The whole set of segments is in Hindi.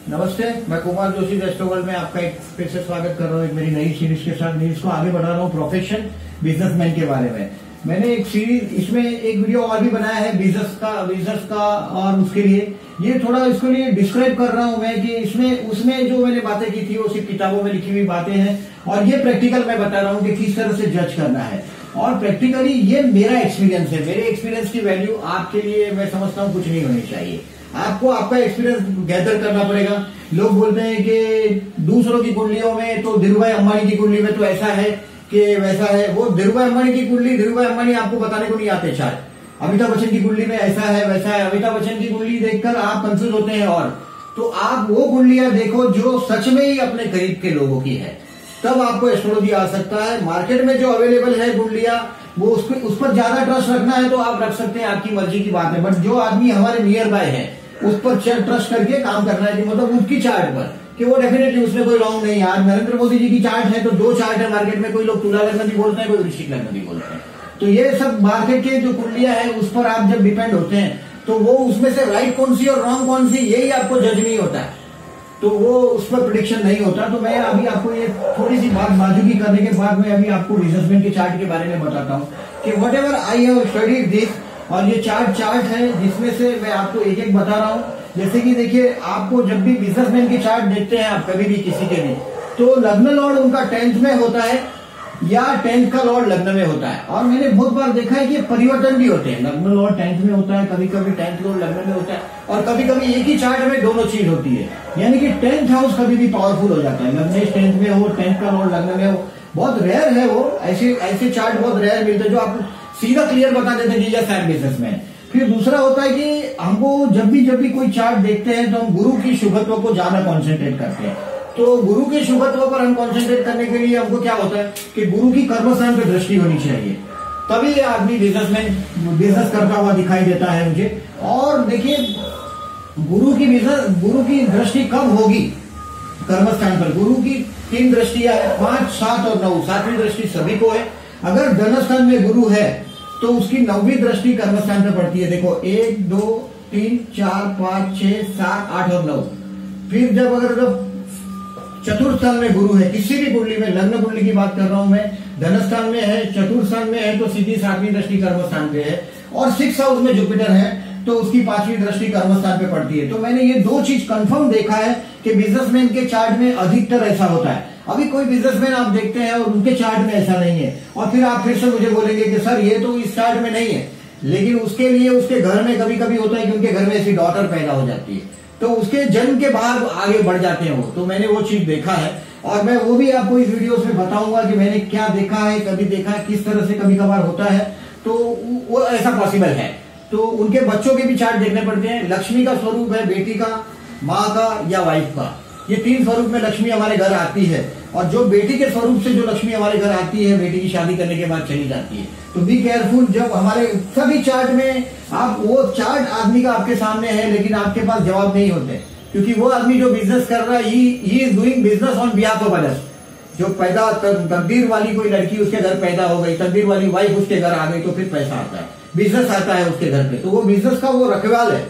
नमस्ते, मैं कुमार जोशी वेस्टवर्ल्ड में आपका एक फिर से स्वागत कर रहा हूँ। एक मेरी नई सीरीज के साथ न्यूज को आगे बढ़ा रहा हूँ प्रोफेशन बिजनेसमैन के बारे में। मैंने एक सीरीज इसमें एक वीडियो और भी बनाया है बिजनेस का और उसके लिए ये थोड़ा इसके लिए डिस्क्राइब कर रहा हूँ मैं कि इसमें उसमें जो मैंने बातें की थी वो सिर्फ किताबों में लिखी हुई बातें हैं और ये प्रैक्टिकल मैं बता रहा हूँ कि किस तरह से जज करना है। और प्रैक्टिकली ये मेरा एक्सपीरियंस है, मेरे एक्सपीरियंस की वैल्यू आपके लिए मैं समझता हूँ कुछ नहीं होनी चाहिए। आपको आपका एक्सपीरियंस गैदर करना पड़ेगा। लोग बोलते हैं कि दूसरों की कुंडलियों में तो धीरूभाई अंबानी की कुंडली में तो ऐसा है कि वैसा है। वो धीरूभाई अंबानी की कुंडली धीरूभाई अंबानी आपको बताने को नहीं आते। शायद अमिताभ बच्चन की कुंडली में ऐसा है वैसा है। अमिताभ बच्चन की कुंडली देखकर आप कंफ्यूज होते हैं और तो आप वो कुंडलियां देखो जो सच में ही अपने करीब के लोगों की है, तब आपको एस्ट्रोलॉजी आ सकता है। मार्केट में जो अवेलेबल है कुंडलियां वो उस पर ज्यादा ट्रस्ट रखना है तो आप रख सकते हैं, आपकी मर्जी की बात है। बट जो आदमी हमारे नियर बाय है उस पर ट्रस्ट करके काम करना है कि मतलब उसकी चार्ट पर कि वो डेफिनेटली उसमें कोई रॉन्ग नहीं है। आज नरेंद्र मोदी जी की चार्ट है तो दो चार्ट है मार्केट में, कोई लोग तुला लग्न भी बोलते हैं, कोई वृश्चिक लग्न भी बोलते हैं। तो ये सब मार्केट के जो कुंडलियां है उस पर आप जब डिपेंड होते हैं तो वो उसमें से राइट कौन सी और रॉन्ग कौन सी यही आपको जज नहीं होता है, तो वो उस पर प्रिडिक्शन नहीं होता। तो मैं अभी आपको ये थोड़ी सी बात बाजूकी करने के बाद मैं अभी आपको बिजनेसमैन के चार्ट के बारे में बताता हूँ कि what ever I have studied this. और ये चार्ट है जिसमें से मैं आपको एक एक बता रहा हूँ। जैसे कि देखिए, आपको जब भी बिजनेसमैन की चार्ट देखते हैं आप कभी भी किसी के भी, तो लग्न लॉर्ड उनका 10th में होता है या 10th का लॉर्ड लग्न में होता है। और मैंने बहुत बार देखा है कि परिवर्तन भी होते हैं, लग्न लॉर्ड 10th में होता है, कभी कभी 10th लॉर्ड लग्न में होता है और कभी कभी एक ही चार्ट में दोनों चीज होती है। यानी कि 10th हाउस कभी भी पावरफुल हो जाता है, लग्नेश 10th में हो, 10th का लॉर्ड लग्न में हो। बहुत रेयर है वो, ऐसे चार्ट बहुत रेयर मिलते हैं जो आपको सीधा क्लियर बता देते हैं कि यस आई एम बिजनेसमैन। फिर दूसरा होता है कि हमको जब भी कोई चार्ट देखते हैं तो हम गुरु की शुभत्व को ज्यादा कॉन्सेंट्रेट करते हैं। तो गुरु के शुभत्व पर हम कॉन्सेंट्रेट करने के लिए हमको क्या होता है कि गुरु की कर्मस्थान पर दृष्टि होनी चाहिए, तभी ये आदमी बिजनेस करता हुआ दिखाई देता है मुझे। और देखिए, गुरु की दृष्टि कब होगी कर्मस्थान पर? गुरु की 3 दृष्टियां है, 5, 7 और 9। 7वीं दृष्टि सभी को है। अगर धनस्थान में गुरु है तो उसकी 9वीं दृष्टि कर्मस्थान पर पड़ती है। देखो 1, 2, 3, 4, 5, 6, 7, 8 और 9। फिर जब चतुर्थ स्थान में गुरु है किसी भी कुंडली में, लग्न कुंडली की बात कर रहा हूं मैं, धनस्थान में है, चतुर्थ स्थान में है तो सीधी 7वीं दृष्टि कर्मस्थान पे है। और 6th हाउस में जुपिटर है तो उसकी 5वीं दृष्टि कर्मस्थान पे पड़ती है। तो मैंने ये 2 चीज कंफर्म देखा है कि बिजनेसमैन के चार्ट में अधिकतर ऐसा होता है। अभी कोई बिजनेसमैन आप देखते हैं और उनके चार्ट में ऐसा नहीं है और फिर आप फिर से मुझे बोलेंगे कि सर ये तो इस चार्ट में नहीं है, लेकिन उसके लिए उसके घर में कभी कभी होता है कि उनके घर में ऐसी डॉटर पैदा हो जाती है तो उसके जन्म के बाद आगे बढ़ जाते हैं वो। तो मैंने वो चीज देखा है और मैं वो भी आपको इस वीडियो में बताऊंगा कि मैंने क्या देखा है, कभी देखा है, किस तरह से कभी कभार होता है। तो वो ऐसा पॉसिबल है। तो उनके बच्चों के भी चार्ट देखने पड़ते हैं। लक्ष्मी का स्वरूप है बेटी का, माँ का या वाइफ का। ये 3 स्वरूप में लक्ष्मी हमारे घर आती है और जो बेटी के स्वरूप से जो लक्ष्मी हमारे घर आती है बेटी की शादी करने के बाद चली जाती है। तो बी केयरफुल। जब हमारे सभी चार्ट में आप वो चार्ट आदमी का आपके सामने है लेकिन आपके पास जवाब नहीं होते, क्योंकि वो आदमी जो बिजनेस कर रहा है he is doing business on behalf of others. जो पैदा तकदीर वाली कोई लड़की उसके घर पैदा हो गई, तकदीर वाली वाइफ उसके घर आ गई तो फिर पैसा आता है, बिजनेस आता है उसके घर पे। तो वो बिजनेस का वो रखवाल है,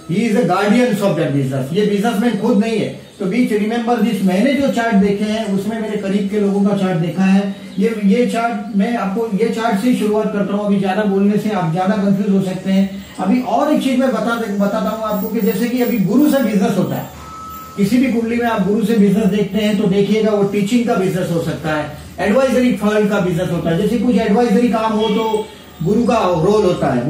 ही is a guardian of that business. ये बिजनेसमैन खुद नहीं है। तो बीच रिमेंबर दिस, मैंने जो चार्ट देखे हैं उसमें मेरे करीब के लोगों का चार्ट देखा है। ये चार्ट मैं आपको ये चार्ट से शुरुआत करता हूँ। अभी ज्यादा बोलने से आप ज्यादा कंफ्यूज हो सकते हैं। अभी और एक चीज मैं बताता हूँ आपको कि जैसे कि अभी गुरु से बिजनेस होता है, किसी भी कुंडली में आप गुरु से बिजनेस देखते हैं तो देखिएगा वो टीचिंग का बिजनेस हो सकता है, एडवाइजरी फर्म का बिजनेस होता है। जैसे कुछ एडवाइजरी काम हो तो गुरु का रोल होता है,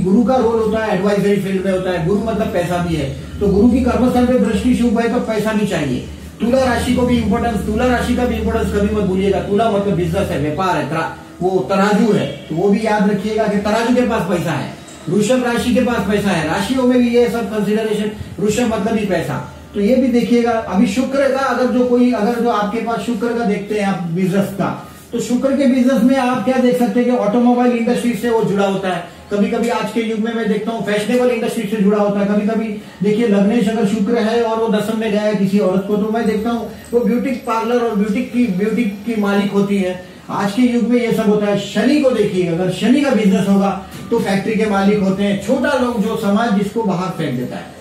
गुरु का रोल होता है, एडवाइजरी फील्ड में होता है। गुरु मतलब पैसा भी है, तो गुरु की कर्मस्थान पे दृष्टि शुभ है तो पैसा भी चाहिए। तुला राशि को भी इंपॉर्टेंस, तुला राशि का भी इंपॉर्टेंस कभी मत भूलिएगा। तुला मतलब बिजनेस है, व्यापार है, वो तराजू है, तो वो भी याद रखिएगा कि तराजू के पास पैसा है। वृषभ राशि के पास पैसा है, राशियों में भी ये सब कंसिडरेशन, वृषभ मतलब ही पैसा। तो ये भी देखिएगा। अभी शुक्र का अगर जो आपके पास शुक्र का देखते हैं आप बिजनेस का, तो शुक्र के बिजनेस में आप क्या देख सकते हैं कि ऑटोमोबाइल इंडस्ट्री से वो जुड़ा होता है। कभी कभी आज के युग में मैं देखता हूँ फैशनेबल इंडस्ट्री से जुड़ा होता है। कभी कभी देखिए लग्नेश अगर शुक्र है और वो 10th में गया है किसी औरत को, तो मैं देखता हूँ वो ब्यूटी पार्लर और ब्यूटी की मालिक होती है। आज के युग में ये सब होता है। शनि को देखिए, अगर शनि का बिजनेस होगा तो फैक्ट्री के मालिक होते हैं, छोटा लोग जो समाज जिसको बाहर फेंक देता है।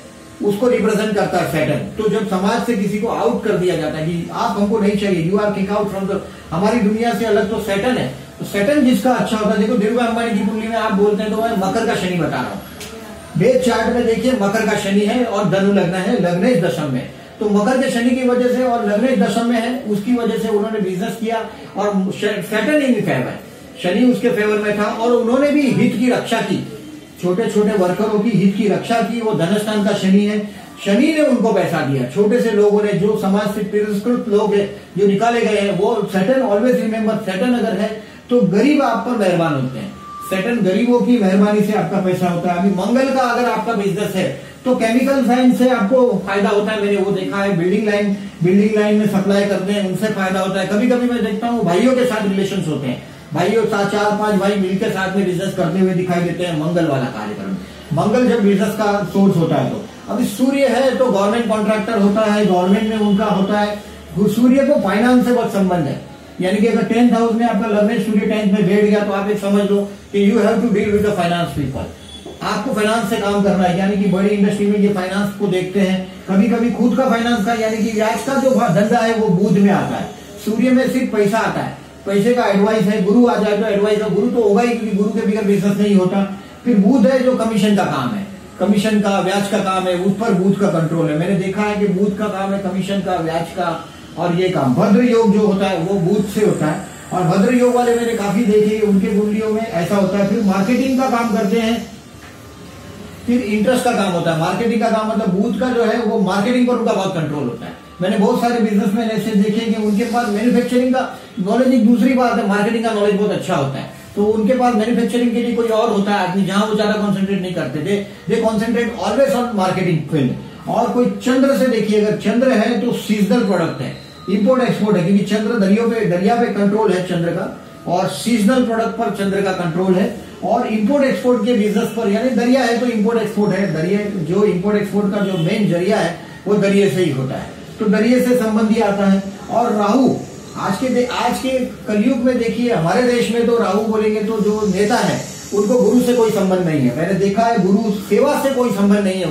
उसको रिप्रेजेंट करता है सैटर्न। तो जब समाज से किसी को आउट कर दिया जाता है कि आप हमको नहीं चाहिए, you are kick out from the, हमारी दुनिया से अलग तो सैटर्न है। तो सैटर्न जिसका अच्छा होता है, देखो धीरूभाई अंबानी की कुंडली में आप बोलते हैं तो मैं मकर का शनि बता रहा हूँ, डेथ चार्ट में देखिए मकर का शनि है और धनु लग्न है, लग्नेश दशम में। तो मकर के शनि की वजह से और लग्नेश दशम में है, उसकी वजह से उन्होंने बिजनेस किया और सैटर्न इन फेवर है, शनि उसके फेवर में था और उन्होंने भी हित की रक्षा की, छोटे छोटे वर्करों की हित की रक्षा की। वो धनस्थान का शनि है, शनि ने उनको पैसा दिया। छोटे से लोगों ने, जो समाज से तिरस्कृत लोग हैं, जो निकाले गए हैं, वो सैटर्न ऑलवेज रिमेंबर, सैटर्न अगर है तो गरीब आप पर मेहरबान होते हैं। सैटर्न गरीबों की मेहरबानी से आपका पैसा होता है। अभी मंगल का अगर आपका बिजनेस है तो केमिकल साइंस से आपको फायदा होता है, मैंने वो देखा है। बिल्डिंग लाइन में सप्लाई करते हैं, उनसे फायदा होता है। कभी कभी मैं देखता हूँ भाइयों के साथ रिलेशन होते हैं, भाइयों साथ 4-5 भाई मिलकर साथ में बिजनेस करते हुए दिखाई देते हैं मंगल वाला कार्यक्रम। मंगल जब बिजनेस का सोर्स होता है तो अभी सूर्य है तो गवर्नमेंट कॉन्ट्रैक्टर होता है, गवर्नमेंट में उनका होता है। सूर्य को फाइनेंस से बहुत संबंध है, यानी कि अगर 10th हाउस में आपका लग्नेश सूर्य 10th में बैठ गया तो आप एक समझ लो कि you have to deal with the finance people. आपको फाइनेंस से काम करना है, यानी कि बड़ी इंडस्ट्री में ये फाइनेंस को देखते हैं। कभी कभी खुद का फाइनेंस का, यानी कि ब्याज का जो धंधा है वो बुध में आता है। सूर्य में सिर्फ पैसा आता है, पैसे का एडवाइस है। गुरु आ जाए तो एडवाइस है, गुरु तो होगा ही क्योंकि गुरु के बिना बिजनेस नहीं होता। फिर बुध है जो कमीशन का काम है, कमीशन का ब्याज का काम है, उस पर बुध का कंट्रोल है। मैंने देखा है कि बुध का काम है कमीशन का, ब्याज का, और ये काम भद्र योग जो होता है वो बुध से होता है। और भद्र योग वाले मैंने काफी देखे, उनके कुंडलियों में ऐसा होता है। फिर मार्केटिंग का काम करते हैं, फिर इंटरेस्ट का काम होता है। मार्केटिंग का काम मतलब बुध का जो है वो मार्केटिंग पर उनका बहुत कंट्रोल होता है। मैंने बहुत सारे बिजनेसमैन ऐसे देखे कि उनके पास मैन्युफैक्चरिंग का नॉलेज एक दूसरी बात है, मार्केटिंग का नॉलेज बहुत अच्छा होता है। तो उनके पास मैन्युफैक्चरिंग के लिए कोई और होता है आदमी, जहां वो ज्यादा कॉन्सेंट्रेट नहीं करते थे, they concentrate always on marketing field. और कोई चंद्र से देखिए, अगर चंद्र है तो सीजनल प्रोडक्ट है, इंपोर्ट एक्सपोर्ट है, क्योंकि चंद्र दरिया पे कंट्रोल है चंद्र का, और सीजनल प्रोडक्ट पर चंद्र का कंट्रोल है। और इंपोर्ट एक्सपोर्ट के बिजनेस पर, यानी दरिया है तो इंपोर्ट एक्सपोर्ट है, दरिया जो इंपोर्ट एक्सपोर्ट का जो मेन जरिया है वो दरिये से ही होता है, तो दरिये से संबंधी आता है। और राहु आज के कलयुग में देखिए हमारे देश में तो राहु बोलेंगे तो जो नेता है उनको गुरु से कोई संबंध नहीं है। मैंने देखा है गुरु सेवा से कोई संबंध नहीं है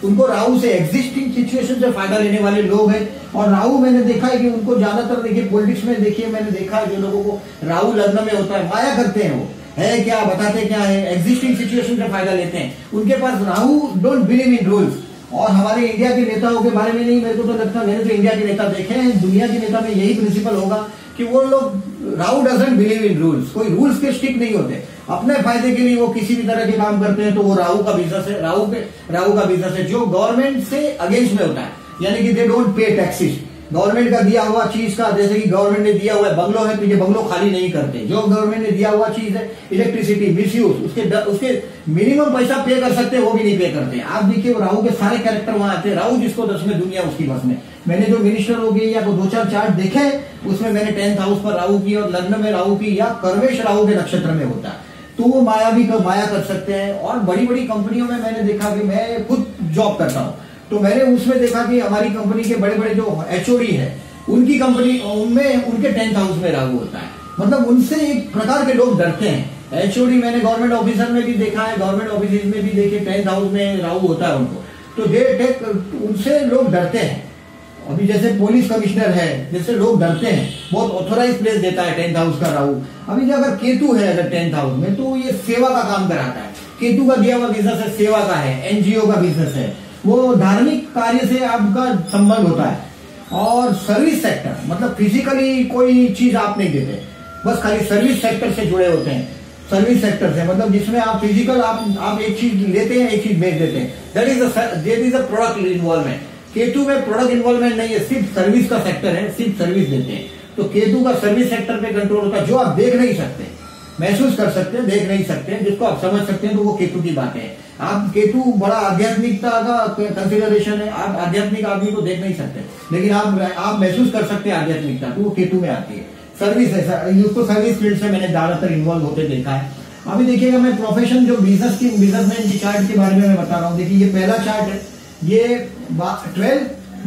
उनको राहु से एग्जिस्टिंग सिचुएशन से फायदा लेने वाले लोग हैं। और राहु मैंने देखा है कि उनको ज्यादातर देखिए पॉलिटिक्स में देखिए मैंने देखा है जो लोगों को राहु लग्न में होता है माया करते हैं, वो है क्या बताते क्या है, एग्जिस्टिंग सिचुएशन से फायदा लेते हैं। उनके पास Rahu don't believe in rules. और हमारे इंडिया के नेताओं के बारे में नहीं, मेरे को तो लगता, मैंने तो इंडिया के नेता देखे हैं, दुनिया के नेता में यही प्रिंसिपल होगा कि वो लोग Rahu doesn't believe in rules, कोई रूल्स के स्टिक नहीं होते, अपने फायदे के लिए वो किसी भी तरह के काम करते हैं। तो वो राहु का बिजनेस है, राहु का बिजनेस है जो गवर्नमेंट से अगेंस्ट में होता है, यानी कि they don't pay taxes. Government का दिया हुआ चीज का, जैसे कि गवर्नमेंट ने दिया हुआ है बंगलो है तो ये बंगलो खाली नहीं करते। जो गवर्नमेंट ने दिया हुआ चीज है, इलेक्ट्रिसिटी मिसयूज, उसके मिनिमम पैसा पे कर सकते हैं वो भी नहीं पे करते। आप देखिए राहु के सारे कैरेक्टर वहां आते हैं। राहु जिसको 10 में दुनिया उसकी बस में। मैंने जो मिनिस्टर हो गई या 2-4 चार्ट देखे उसमें मैंने 10th हाउस पर राहु की और लग्न में राहु की या कर्मेश राहु के नक्षत्र में होता है, तो वो माया कर सकते हैं। और बड़ी बड़ी कंपनियों में मैंने देखा कि मैं खुद जॉब करता हूँ, तो मैंने उसमें देखा कि हमारी कंपनी के बड़े बड़े जो एचओडी है उनकी कंपनी उनमें उनके 10th हाउस में राहु होता है। मतलब उनसे एक प्रकार के लोग डरते हैं। एचओडी मैंने गवर्नमेंट ऑफिसर में भी देखा है, गवर्नमेंट ऑफिस में भी देखे 10th हाउस में राहु होता है उनको, तो उनसे लोग डरते हैं। अभी जैसे पुलिस कमिश्नर है, जैसे लोग डरते हैं, बहुत ऑथोराइज प्लेस देता है 10th हाउस का राहु। अभी जो अगर केतु है अगर 10th हाउस में तो ये सेवा का काम कराता है। केतु का दिया हुआ बिजनेस है, सेवा का है, एनजीओ का बिजनेस है, वो धार्मिक कार्य से आपका संबंध होता है। और सर्विस सेक्टर मतलब फिजिकली कोई चीज आप नहीं देते, बस खाली सर्विस सेक्टर से जुड़े होते हैं। सर्विस सेक्टर से मतलब जिसमें आप फिजिकल आप एक चीज लेते हैं, एक चीज बेच देते हैं, that is a product involvement. Ketu में प्रोडक्ट इन्वॉल्वमेंट नहीं है, सिर्फ सर्विस का सेक्टर है, सिर्फ सर्विस देते हैं। तो केतु का सर्विस सेक्टर पे कंट्रोल होता है, जो आप देख नहीं सकते, महसूस कर सकते हैं, देख नहीं सकते हैं, जिसको आप समझ सकते हैं, तो वो केतु की बातें हैं। आप केतु बड़ा आध्यात्मिकता का कंसिडरेशन है, आप आध्यात्मिक आदमी को देख नहीं सकते, लेकिन आप महसूस कर सकते हैं आध्यात्मिकता, तो वो केतु में आती है। सर्विस है, उसको सर्विस फील्ड से मैंने ज्यादातर इन्वॉल्व होते देखा है। अभी देखिएगा मैं प्रोफेशन जो बिजनेसमैन की चार्ट के बारे में मैं बता रहा हूँ। देखिए ये पहला चार्ट है, ये 12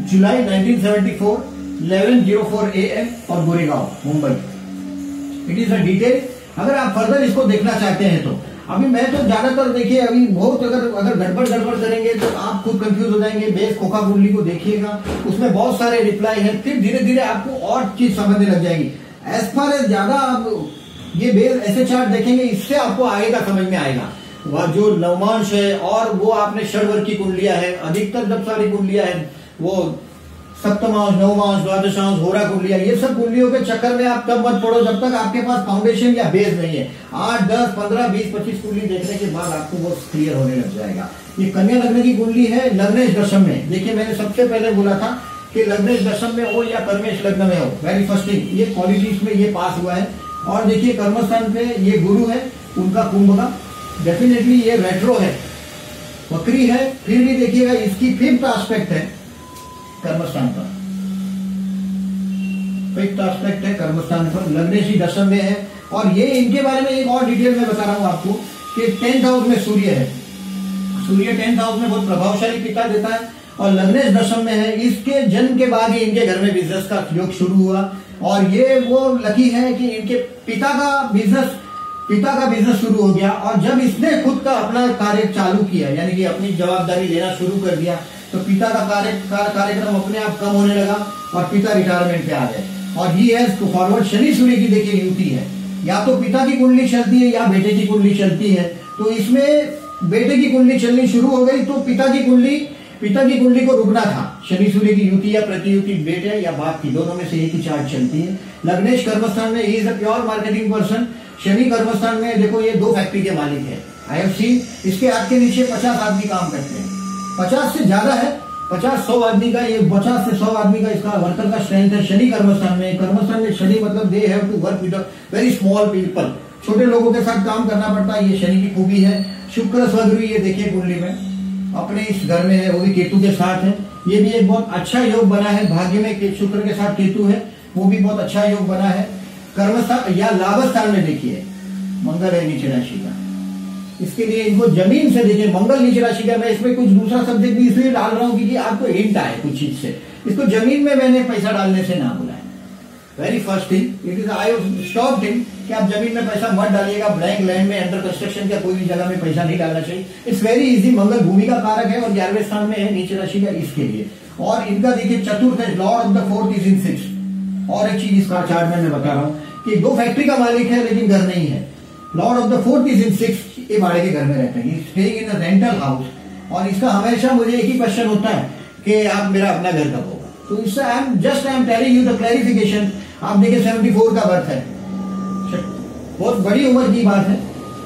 जुलाई 1974 11:04 AM और Goregaon Mumbai. It is a detail. अगर आप फर्दर इसको देखना चाहते हैं तो अभी मैं तो ज्यादातर देखिए अभी बहुत अगर गड़बड़ करेंगे तो आप खुद कंफ्यूज हो जाएंगे। बेस खोखा कुंडली को देखिएगा, उसमें बहुत सारे रिप्लाई है, फिर धीरे धीरे आपको और चीज समझने लग जाएगी। एज फार एज ज्यादा आप ये बेस ऐसे चार्ट देखेंगे, इससे आपको आएगा, समझ में आएगा। वह जो नवमांश है और वो आपने षडवर्ग की कुंडलियां है, अधिकतर जब सारी कुंडलियां है वो सप्तमांश, नवमांश, द्वादशांश, होरा कुंडलियां, ये सब कुंडलियों के चक्कर में आप तब मत पड़ो जब तक आपके पास फाउंडेशन या बेस नहीं है। 8, 10, 15, 20, 25 कुंडली देखने के बाद आपको वो क्लियर होने लग जाएगा। ये कन्या लग्न की कुंडली है, लग्नेश दशम में। देखिए मैंने सबसे पहले बोला था कि लग्नेश दशम में हो या कर्मेश लग्न में हो, वेरी फर्स्ट थिंग ये क्वालिटीज में ये पास हुआ है। और देखिए कर्मस्थान पे ये गुरु है, उनका कुंभ का, डेफिनेटली ये रेट्रो है, वक्री है, फिर भी देखिएगा इसकी 5th एस्पेक्ट है कर्मस्थान पर, 5th एस्पेक्ट है कर्मस्थान पर, लग्नेशी दशम में है। और ये इनके बारे में एक और डिटेल में बता रहा हूं आपको कि 10th हाउस में सूर्य है, सूर्य 10th हाउस में बहुत प्रभावशाली पिता देता है और लग्नेश दशम में है। इसके जन्म के बाद ही इनके घर में बिजनेस का योग शुरू हुआ और ये वो लकी है कि इनके पिता का बिजनेस शुरू हो गया। और जब इसने खुद का अपना कार्य चालू किया, यानी कि अपनी जवाबदारी लेना शुरू कर दिया, तो पिता का कार्यक्रम अपने आप कम होने लगा और पिता रिटायरमेंट पे आ गए। और ही हैज फॉरवर्ड शनि सूर्य की देखिए युति है, या तो पिता की कुंडली चलती है या बेटे की कुंडली चलती है। तो इसमें बेटे की कुंडली चलनी शुरू हो गई तो पिता की कुंडली को रुकना था। शनि सूर्य की युति या प्रतियुति बेटे या बाप की, दोनों में से एक ही चार्ट चलती है। लग्नेश कर्मस्थान में he is a pure marketing person. Shani कर्मस्थान में देखो ये 2 फैक्ट्री के मालिक है, आई हैव सीन। इसके हाथ के नीचे 50 आदमी काम करते हैं, 50 से ज्यादा है, 50-100 आदमी का, ये 50 से 100 आदमी का इसका वर्कर का स्ट्रेंथ है। शनि कर्मस्थान में शनि मतलब they have to work with very small people, छोटे लोगों के साथ काम करना पड़ता है, ये शनि की खूबी है। शुक्र स्वगुरु ये देखिए कुंडली में अपने इस घर में है, वो भी केतु के साथ है। ये भी एक बहुत अच्छा योग बना है, भाग्य में शुक्र के साथ केतु है, वो भी बहुत अच्छा योग बना है। कर्मस्थान या लाभस्थान में देखिए मंगल है नीचे राशि का, इसके लिए इनको जमीन से देखिए मंगल नीचे राशि का। मैं इसमें कुछ दूसरा सब्जेक्ट भी इसलिए डाल रहा हूं क्योंकि आपको हिंट आए कुछ चीज से। इसको जमीन में मैंने पैसा डालने से ना बोला है, very first thing it is I stop thing कि आप जमीन में पैसा मत डालिएगा। ब्लैंक लैंड में अंडर कंस्ट्रक्शन का कोई भी जगह में पैसा नहीं डालना चाहिए। It's very easy. मंगल भूमि का कारक है और 11वें स्थान में है नीचे राशि का, इसके लिए। और इनका देखिए चतुर्थ है, Lord of the 4th is in 6th। और एक चीज इसका चार्ट में मैं बता रहा हूँ कि 2 फैक्ट्री का मालिक है लेकिन घर नहीं है। Lord of the 4th is in 6th, ये भाड़े के घर में रहते हैं, staying in a rental house. और इसका हमेशा मुझे एक ही क्वेश्चन होता है कि आप मेरा अपना घर कब होगा। तो इससे I am telling you the clarification. आप देखिए 74 का बर्थ है, बहुत बड़ी उम्र की बात है।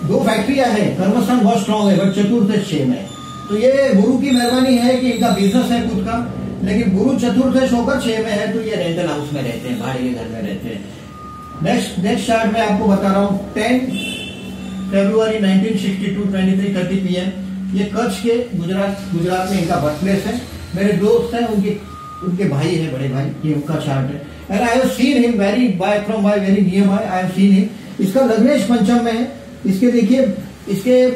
2 फैक्ट्रियां है, कर्मस्थान बहुत स्ट्रॉन्ग है, बट चतुर्थ 6 में। तो ये गुरु की मेहरबानी है कि इनका बिजनेस है खुद का, लेकिन गुरु चतुर्थ होकर 6 में है तो ये रेंटल हाउस में रहते हैं, भाड़े के घर में रहते हैं। नेक्स्ट चार्ट में आपको बता रहा हूँ 10 फरवरी 1962 23:30 PM। ये कच्छ के गुजरात में इनका बर्थ प्लेस है। मेरे दोस्त हैं, उनके भाई है, बड़े भाई, ये उनका चार्ट है। And I have seen him from my very near by, I have seen him. इसका लग्नेश पंचम में है। इसके देखिए इसके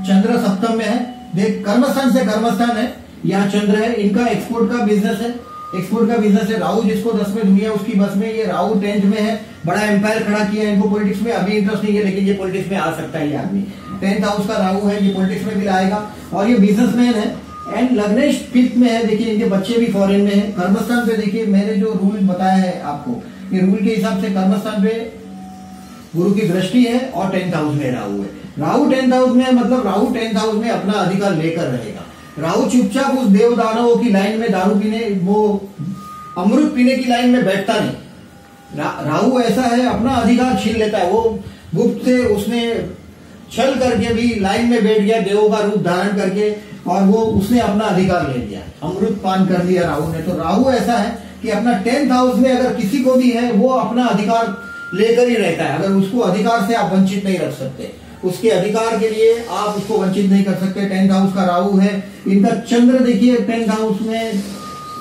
चंद्र सप्तम में है। देख कर्मस्थान से कर्मस्थान है, यहाँ चंद्र है। इनका एक्सपोर्ट का बिजनेस है। राहु जिसको 10 में दुनिया उसकी बस में, ये राहु 10th में है। बड़ा एम्पायर खड़ा किया इनको पॉलिटिक्स में। अभी इंटरेस्ट नहीं है लेकिन ये पॉलिटिक्स में आ सकता है ये आदमी। 10th हाउस का राहु है, ये पॉलिटिक्स में भी आएगा और ये बिजनेसमैन है। एंड लग्नेश 5th में है। देखिए इनके बच्चे भी फॉरेन में है। कर्मस्थान पे देखिए मैंने जो रूल बताया है आपको, ये रूल के हिसाब से कर्मस्थान पे गुरु की दृष्टि है और 10th हाउस में राहु है। राहु 10th हाउस में, मतलब राहु 10th हाउस में अपना अधिकार लेकर रहेगा। राहु चुपचाप उस देव दानवों की लाइन में दारू पीने, वो अमृत पीने की लाइन में बैठता नहीं। राहु ऐसा है, अपना अधिकार छीन लेता है। वो गुप्त से उसने छल करके भी लाइन में बैठ गया, देवों का रूप धारण करके, और वो उसने अपना अधिकार ले लिया, अमृत पान कर लिया राहु ने। तो राहु ऐसा है कि अपना 10th हाउस में अगर किसी को भी है, वो अपना अधिकार लेकर ही रहता है। अगर उसको अधिकार से आप वंचित नहीं रख सकते, उसके अधिकार के लिए आप उसको वंचित नहीं कर सकते। 10th हाउस का राहु है। इनका चंद्र देखिए 10th हाउस में,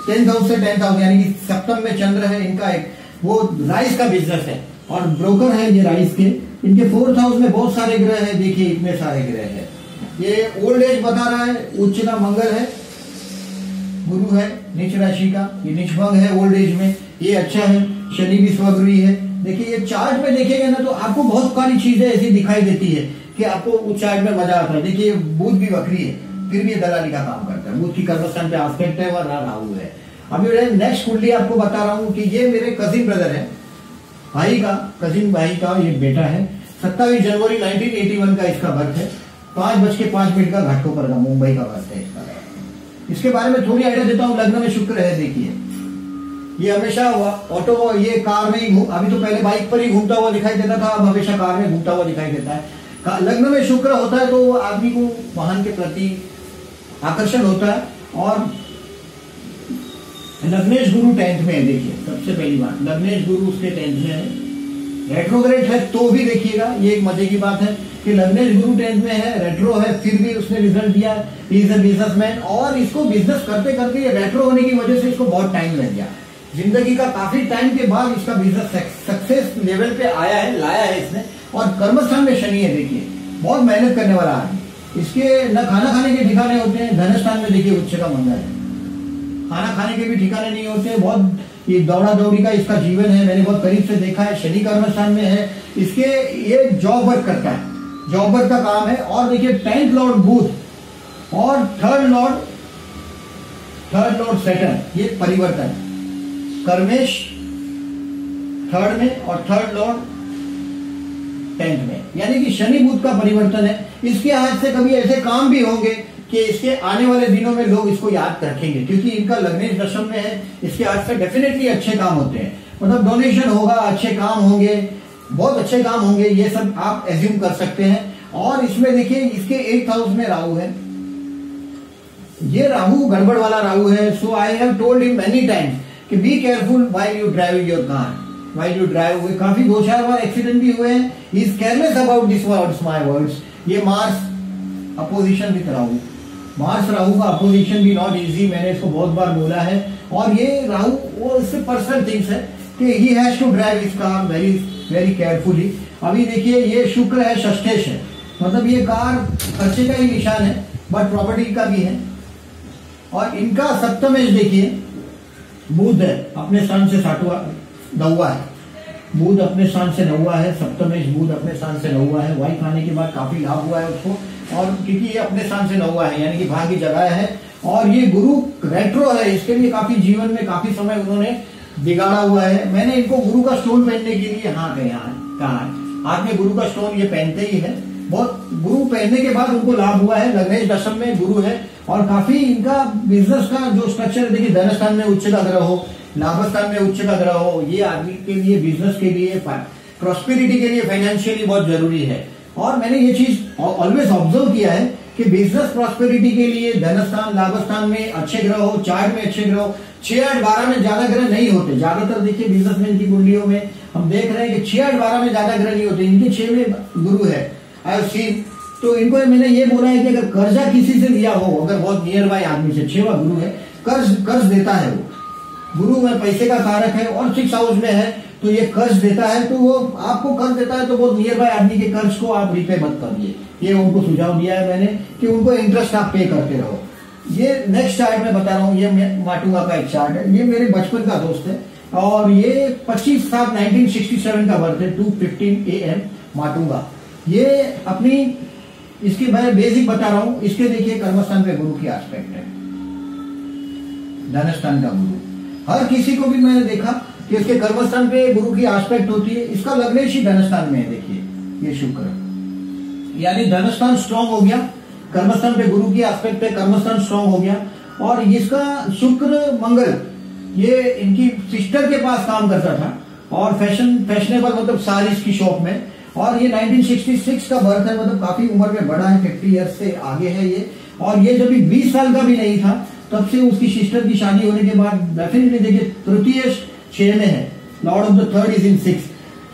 10th हाउस से 10th हाउस यानी कि सप्तम में चंद्र है इनका। एक वो राइस का बिजनेस है और ब्रोकर है ये राइस के। इनके 4th हाउस में बहुत सारे ग्रह है, देखिए इतने सारे ग्रह है। ये ओल्ड एज बता रहा है, उच्चता मंगल है, गुरु है नीच राशि का, ये निचभंग है ओल्ड एज में, ये अच्छा है। शनि भी स्वगृही है, देखिए ये चार्ट में देखेंगे ना तो आपको बहुत सारी चीजें ऐसी दिखाई देती है कि आपको उस चार्ट में मजा आता है। देखिए बुध भी वक्री है, फिर भी ये दलाली का काम करता है। बुध की कर्मस्थान पे आस्पेक्ट है और राहु है। अभी नेक्स्ट कुंडली आपको बता रहा हूं कि ये मेरे कजिन ब्रदर है, भाई का, कजिन भाई का ये बेटा है। 27 जनवरी 1981 का इसका बर्थ है। 5:05 का घाटकोपर का, मुंबई का बर्थ है इसका। इसके बारे में थोड़ी आइडिया देता हूँ। लग्न में शुक्र है, देखिए ये हमेशा ऑटो, ये कार में ही अभी तो पहले बाइक पर ही घूमता हुआ दिखाई देता था, अब हमेशा कार में घूमता हुआ दिखाई देता है। लग्न में शुक्र होता है तो आदमी को वाहन के प्रति आकर्षण होता है। और लग्नेश गुरु 10th में है। देखिए सबसे पहली बात, लग्नेश गुरु उसके 10th में है। रेट्रोग्रेड है तो भी देखिएगा, ये एक मजे की बात है कि लग्नेश गुरु 10th में है, रेट्रो है, फिर भी उसने रिजल्ट दिया। ही इज अ बिजनेसमैन और इसको बिजनेस करते करते ये रेट्रो होने की वजह से इसको बहुत टाइम लग गया। जिंदगी का काफी टाइम के बाद इसका बिजनेस सक्सेस लेवल पे आया है, लाया है इसने। और कर्मस्थान में शनि है, देखिए बहुत मेहनत करने वाला आदमी। इसके न खाना खाने के ठिकाने होते हैं। धनस्थान में देखिए उच्च का मंगल है, खाना खाने के भी ठिकाने नहीं होते। बहुत ये दौड़ा दौड़ी का इसका जीवन है, मैंने बहुत करीब से देखा है। शनि कर्मस्थान में है इसके, ये जॉब वर्क करता है, जॉब वर्क का काम है। और देखिए 10th लॉर्ड बुध और 3rd लॉर्ड सैटर्न, ये परिवर्तन। कर्मेश 3rd में और 3rd लॉर्ड 10th में, यानी कि शनि बुध का परिवर्तन है। इसके हाथ से कभी ऐसे काम भी होंगे कि इसके आने वाले दिनों में लोग इसको याद रखेंगे, क्योंकि इनका लग्नेश दशम में है। इसके हाथ से डेफिनेटली अच्छे काम होते हैं, मतलब डोनेशन होगा, अच्छे काम होंगे, बहुत अच्छे काम होंगे, ये सब आप एज्यूम कर सकते हैं। और इसमें देखिए इसके 8th हाउस में राहु है। ये राहु गड़बड़ वाला राहु है। So I have told him many times कि be careful while you drive your car, while you drive. हुए काफी 2-4 बार एक्सीडेंट भी हुए हैं। He is careless about this words, my words. ये Mars opposition with Rahu, Mars Rahu का अपोजिशन भी नॉट इजी, मैंने इसको बहुत बार बोला है। और ये राहु वो इससे पर्सनल थिंग्स है कि he has to drive his car very very carefully. अभी देखिए ये शुक्र है, षष्ठेश है, मतलब ये कार खर्चे का ही निशान है, बट प्रॉपर्टी का भी है। और इनका सप्तमेश देखिए बुध है, अपने स्थान से 9वां है। बुध अपने स्थान से 9वां है, सप्तमेश बुध अपने स्थान से 9वां है। वाइफ आने के बाद काफी लाभ हुआ है उसको, और क्योंकि ये अपने स्थान से 9वां है, यानी कि भाग्य जगह है। और ये गुरु रेट्रो है, इसके लिए काफी जीवन में काफी समय उन्होंने बिगाड़ा हुआ है। मैंने इनको गुरु का स्टोन पहनने के लिए कहा हाथ में गुरु का स्टोन ये पहनते ही है। बहुत गुरु पहनने के बाद उनको लाभ हुआ है। लग्नेश दशम में गुरु है और काफी इनका बिजनेस का जो स्ट्रक्चर, देखिए धनस्थान में उच्च का ग्रह हो, लाभस्थान में उच्च का ग्रह हो, ये आदमी के लिए, बिजनेस के लिए, प्रॉस्पेरिटी के लिए फाइनेंशियली बहुत जरूरी है। और मैंने ये चीज ऑलवेज ऑब्जर्व किया है कि बिजनेस प्रॉस्पेरिटी के लिए धनस्थान लाभस्थान में अच्छे ग्रह हो, चार्ट में अच्छे ग्रह हो। 6, 8, 12 में ज्यादा ग्रह नहीं होते। ज्यादातर देखिए बिजनेसमैन की कुंडलियों में हम देख रहे हैं कि 6, 8, 12 में ज्यादा ग्रह नहीं होते। इनके 6 में गुरु है, आई हैव सीन। तो इनको मैंने ये बोला है कि अगर कर्जा किसी से लिया हो, अगर बहुत नियर बाय आदमी से, 6वां गुरु है, कर्ज देता है वो, गुरु में पैसे का कारक है और 6th हाउस में है, तो ये कर्ज देता है। तो वो आपको कर्ज देता है तो बहुत नियर बाय आदमी के कर्ज को आप रिपे मत करिए, ये उनको सुझाव दिया है मैंने कि उनको इंटरेस्ट आप पे करते रहो। ये नेक्स्ट चार्ट में बता रहा हूँ, ये माटुंगा का एक चार्ट है। ये मेरे बचपन का दोस्त है और ये 25/7/1967 का बर्थ है, 2:15 AM माटुंगा। ये अपनी, इसकी मैं बेसिक बता रहा हूं। इसके देखिए कर्मस्थान पे गुरु की एस्पेक्ट है, धनस्थान का गुरु। हर किसी को भी मैंने देखा कि इसके कर्मस्थान पे गुरु की एस्पेक्ट होती है। इसका लग्नेश ही धनस्थान में है, देखिए ये शुक्र, यानी धनस्थान स्ट्रांग हो गया, कर्मस्थान पे गुरु की एस्पेक्ट है, कर्मस्थान स्ट्रांग हो गया। और इसका शुक्र मंगल, ये इनकी सिस्टर के पास काम करता था और फैशनेबल मतलब सारीज की शॉप में। और ये 1966 का बर्थ है, मतलब काफी उम्र में बड़ा है, 50 ईयर्स से आगे है ये। और ये जब 20 साल का भी नहीं था तब से उसकी सिस्टर की शादी होने के बाद डेफिनेटली देखिए तृतीय 6 में है, Lord of the third is in 6।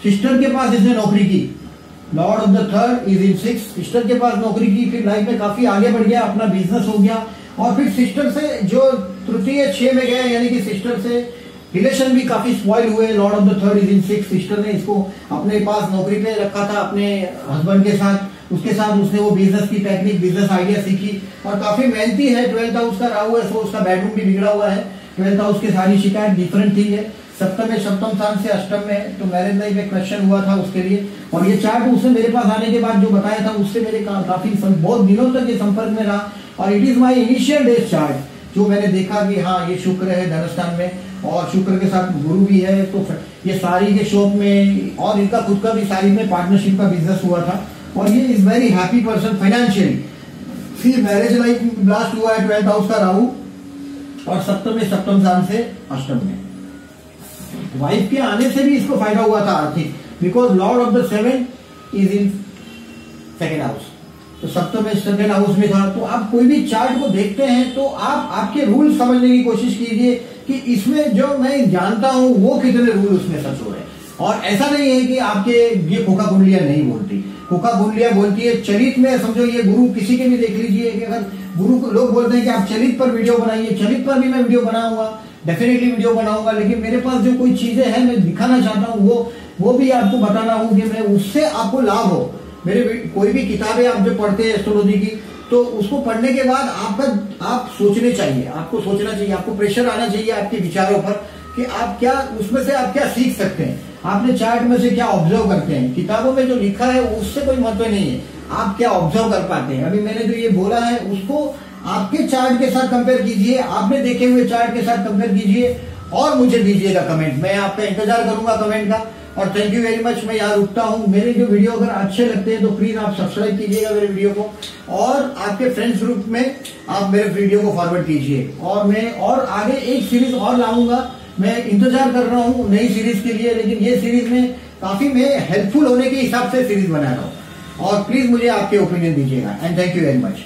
Sister के पास इसने नौकरी की, Lord of the third is in 6, sister के पास नौकरी की, फिर लाइफ में काफी आगे बढ़ गया, अपना बिजनेस हो गया। और फिर सिस्टर से जो तृतीय 6 में गया, यानी कि सिस्टर से रिलेशन भी काफी स्पॉइल हुए। Lord of the third is in 6, sister ने इसको अपने पास नौकरी पे रखा था अपने हस्बैंड के साथ, उसके साथ उसने वो बिजनेस की टेक्निक, बिजनेस आइडिया सीखी और काफी मेहनती है। 12th हाउस का राहु है, सो उसका बेडरूम भी बिगड़ा हुआ है। 12th हाउस की सारी शिकायत डिफरेंट थी है। सप्तम में सप्तम स्थान से अष्टम में है, तो मैरिज लाइफ में क्वेश्चन हुआ था उसके लिए। और ये चार्ट उसने मेरे पास आने के बाद जो बताया था उससे मेरे काफी बहुत दिनों तक ये संपर्क में रहा। और it is my initial days chart जो मैंने देखा कि हाँ ये शुक्र है धनस्थान में और शुक्र के साथ गुरु भी है, तो ये सारी के शॉप में और इनका खुद का भी सारी में पार्टनरशिप का बिजनेस हुआ था। और ये is very happy person financially. फिर मैरिज लाइफ ब्लास्ट हुआ है 12th हाउस का राहु और सप्तम में सप्तम स्थान से अष्टम में। वाइफ के आने से भी इसको फायदा हुआ था आर्थिक, because Lord of the seven is in second house, तो सप्तम में सेकेंड हाउस में था। तो आप कोई भी चार्ट को देखते हैं तो आप आपके रूल समझने की कोशिश कीजिए कि इसमें जो मैं जानता हूं वो कितने रूल उसमें सच हो रहे हैं। और ऐसा नहीं है कि आपके ये खोखा कुंडलियां नहीं बोलती, खोखा कुंडलियां बोलती है। चलित में समझो ये गुरु किसी के भी देख लीजिए कि अगर गुरु को लोग बोलते हैं कि आप चलित पर वीडियो बनाइए, चलित पर भी मैं वीडियो बनाऊंगा, डेफिनेटली वीडियो बनाऊंगा, लेकिन मेरे पास जो कोई चीजें हैं मैं दिखाना चाहता हूँ वो भी आपको बताना हूँ कि मैं उससे आपको लाभ हो। मेरे कोई भी किताबें आप जो पढ़ते हैं एस्ट्रोलॉजी की, तो उसको पढ़ने के बाद आप सोचने चाहिए, आपको सोचना चाहिए, आपको प्रेशर आना चाहिए आपके विचारों पर कि आप क्या उसमें से आप क्या सीख सकते हैं, आपने चार्ट में से क्या ऑब्जर्व करते हैं। किताबों में जो लिखा है उससे कोई महत्व नहीं है, आप क्या ऑब्जर्व कर पाते हैं। अभी मैंने जो ये बोला है उसको आपके चार्ट के साथ कंपेयर कीजिए, आपने देखे हुए चार्ट के साथ कंपेयर कीजिए और मुझे दीजिएगा कमेंट। मैं आपका इंतजार करूंगा कमेंट का। और थैंक यू वेरी मच। मैं यहाँ रुकता हूँ। मेरे जो वीडियो अगर अच्छे लगते हैं तो प्लीज आप सब्सक्राइब कीजिएगा मेरे वीडियो को और आपके फ्रेंड्स ग्रुप में आप मेरे वीडियो को फॉरवर्ड कीजिए। और मैं और आगे एक सीरीज और लाऊंगा, मैं इंतजार कर रहा हूँ नई सीरीज के लिए, लेकिन ये सीरीज में काफी मैं हेल्पफुल होने के हिसाब से सीरीज बना रहा हूँ। और प्लीज मुझे आपके ओपिनियन दीजिएगा and thank you very much.